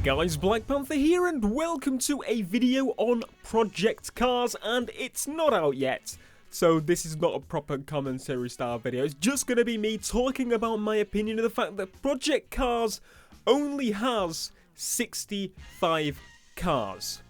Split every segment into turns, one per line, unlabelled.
guys, BlackPanthaa here and welcome to a video on Project Cars, and it's not out yet. So this is not a proper commentary style video, it's just going to be me talking about my opinion of the fact that Project Cars only has 65 cars.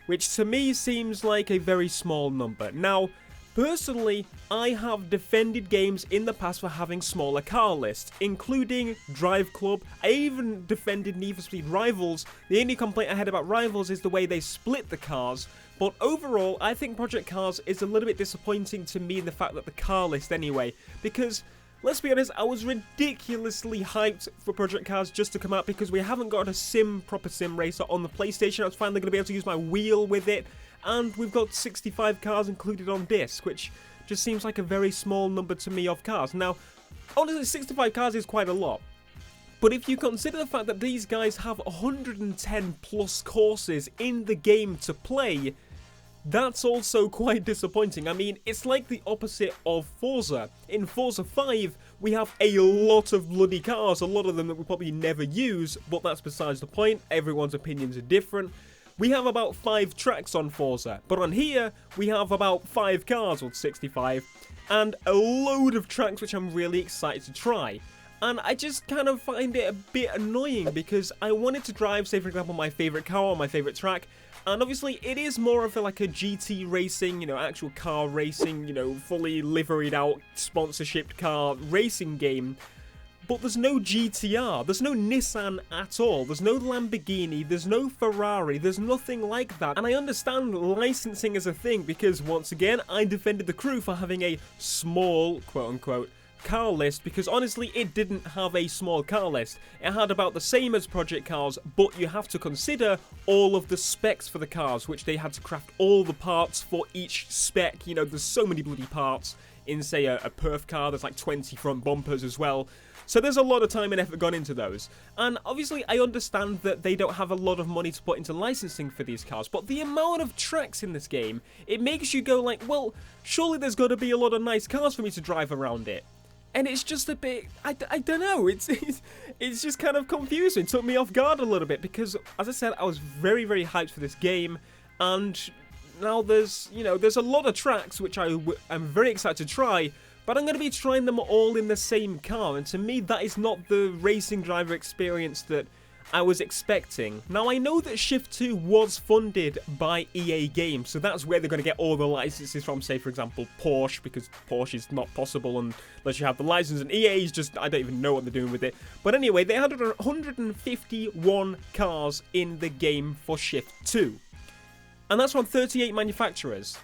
Which to me seems like a very small number. Now, personally, I have defended games in the past for having smaller car lists, including Drive Club. I even defended Need for Speed Rivals. The only complaint I had about Rivals is the way they split the cars. But overall, I think Project Cars is a little bit disappointing to me in the fact that the car list anyway. Because, let's be honest, I was ridiculously hyped for Project Cars just to come out because we haven't got a proper sim racer on the PlayStation. I was finally going to be able to use my wheel with it. And we've got 65 cars included on disc, which just seems like a very small number to me of cars. Now, honestly, 65 cars is quite a lot. But if you consider the fact that these guys have 110 plus courses in the game to play, that's also quite disappointing. I mean, it's like the opposite of Forza. In Forza 5, we have a lot of bloody cars, a lot of them that we probably never use, but that's besides the point. Everyone's opinions are different. We have about 5 tracks on Forza, but on here, we have about 5 cars, or 65, and a load of tracks which I'm really excited to try. And I just kind of find it a bit annoying because I wanted to drive, say for example, my favourite car on my favourite track, and obviously it is more of like a GT racing, you know, actual car racing, you know, fully liveried out, sponsorship car racing game. But there's no GTR, there's no Nissan at all, there's no Lamborghini, there's no Ferrari, there's nothing like that. And I understand licensing is a thing because, once again, I defended the crew for having a small, quote-unquote, car list because honestly it didn't have a small car list. It had about the same as Project Cars, but you have to consider all of the specs for the cars, which they had to craft all the parts for each spec. You know, there's so many bloody parts in, say, a perf car. There's like 20 front bumpers as well. So there's a lot of time and effort gone into those. And obviously I understand that they don't have a lot of money to put into licensing for these cars, but the amount of tracks in this game, it makes you go like, well, surely there's got to be a lot of nice cars for me to drive around it. And it's just a bit, I don't know, it's just kind of confusing. It took me off guard a little bit because, as I said, I was very, very hyped for this game. And now there's, you know, there's a lot of tracks which I'm very excited to try. But I'm going to be trying them all in the same car, and to me that is not the racing driver experience that I was expecting. Now I know that Shift 2 was funded by EA Games, so that's where they're going to get all the licenses from, say for example Porsche, because Porsche is not possible unless you have the license, and EA is just, I don't even know what they're doing with it. But anyway, they had 151 cars in the game for Shift 2. And that's from 38 manufacturers.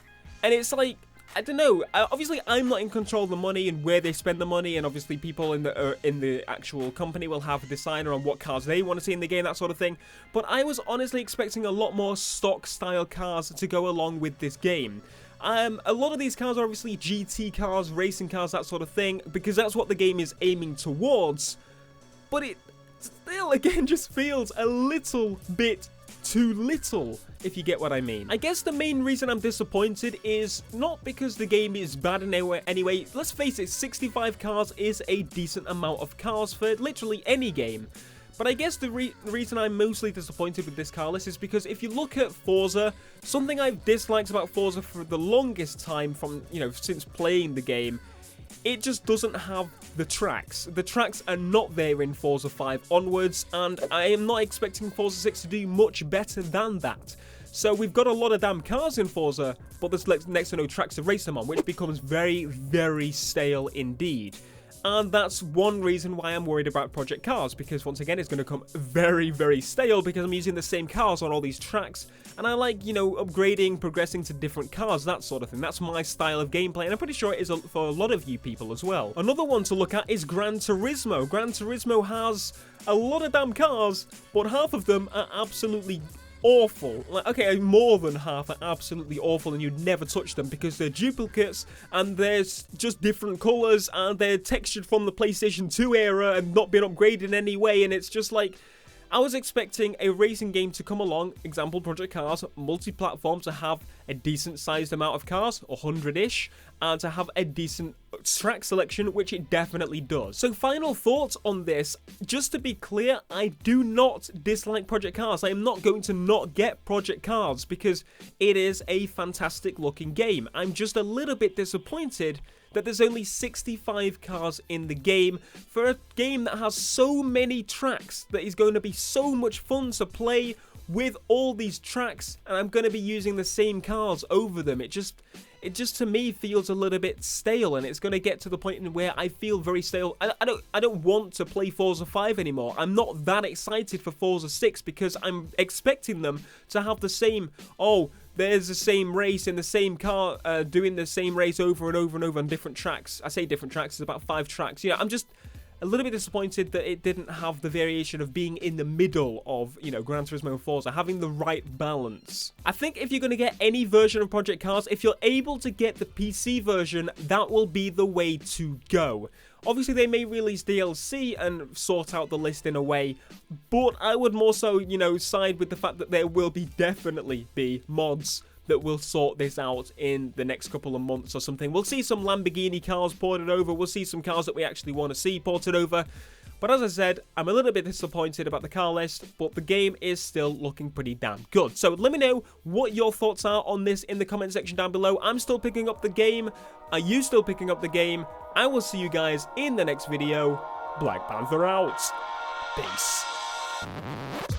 And it's like, I don't know, obviously I'm not in control of the money and where they spend the money, and obviously people in the actual company will have a decider on what cars they want to see in the game, that sort of thing. But I was honestly expecting a lot more stock style cars to go along with this game. A lot of these cars are obviously GT cars, racing cars, that sort of thing, because that's what the game is aiming towards. But it still, again, just feels a little bit too little, if you get what I mean. I guess the main reason I'm disappointed is not because the game is bad in any way. Let's face it, 65 cars is a decent amount of cars for literally any game. But I guess the reason I'm mostly disappointed with this car list is because if you look at Forza, something I've disliked about Forza for the longest time from, you know, since playing the game, it just doesn't have the tracks. The tracks are not there in Forza 5 onwards, and I am not expecting Forza 6 to do much better than that. So we've got a lot of damn cars in Forza, but there's next to no tracks to race them on, which becomes very, very stale indeed. And that's one reason why I'm worried about Project Cars, because once again it's going to come very, very stale because I'm using the same cars on all these tracks, and I like, you know, upgrading, progressing to different cars, that sort of thing. That's my style of gameplay, and I'm pretty sure it is for a lot of you people as well. Another one to look at is Gran Turismo. Gran Turismo has a lot of damn cars, but half of them are absolutely awful. Like, okay, more than half are absolutely awful and you'd never touch them because they're duplicates and there's just different colours and they're textured from the PlayStation 2 era and not been upgraded in any way, and it's just like, I was expecting a racing game to come along, example Project Cars, multi-platform, to have a decent sized amount of cars, 100-ish, and to have a decent track selection, which it definitely does. So final thoughts on this, just to be clear, I do not dislike Project Cars. I am not going to not get Project Cars because it is a fantastic looking game. I'm just a little bit disappointed that there's only 65 cars in the game for a game that has so many tracks, that is going to be so much fun to play with all these tracks, and I'm going to be using the same cars over them. It just to me feels a little bit stale, and it's going to get to the point in where I feel very stale. I don't want to play Forza 5 anymore. I'm not that excited for Forza 6 because I'm expecting them to have the same, oh, there's the same race in the same car, doing the same race over and over and over on different tracks. I say different tracks, it's about 5 tracks. You know, I'm just a little bit disappointed that it didn't have the variation of being in the middle of, you know, Gran Turismo and Forza, having the right balance. I think if you're going to get any version of Project Cars, if you're able to get the PC version, that will be the way to go. Obviously, they may release DLC and sort out the list in a way, but I would more so, you know, side with the fact that there will definitely be mods that will sort this out in the next couple of months or something. We'll see some Lamborghini cars ported over. We'll see some cars that we actually want to see ported over. But as I said, I'm a little bit disappointed about the car list, but the game is still looking pretty damn good. So let me know what your thoughts are on this in the comment section down below. I'm still picking up the game. Are you still picking up the game? I will see you guys in the next video. BlackPanthaa out. Peace.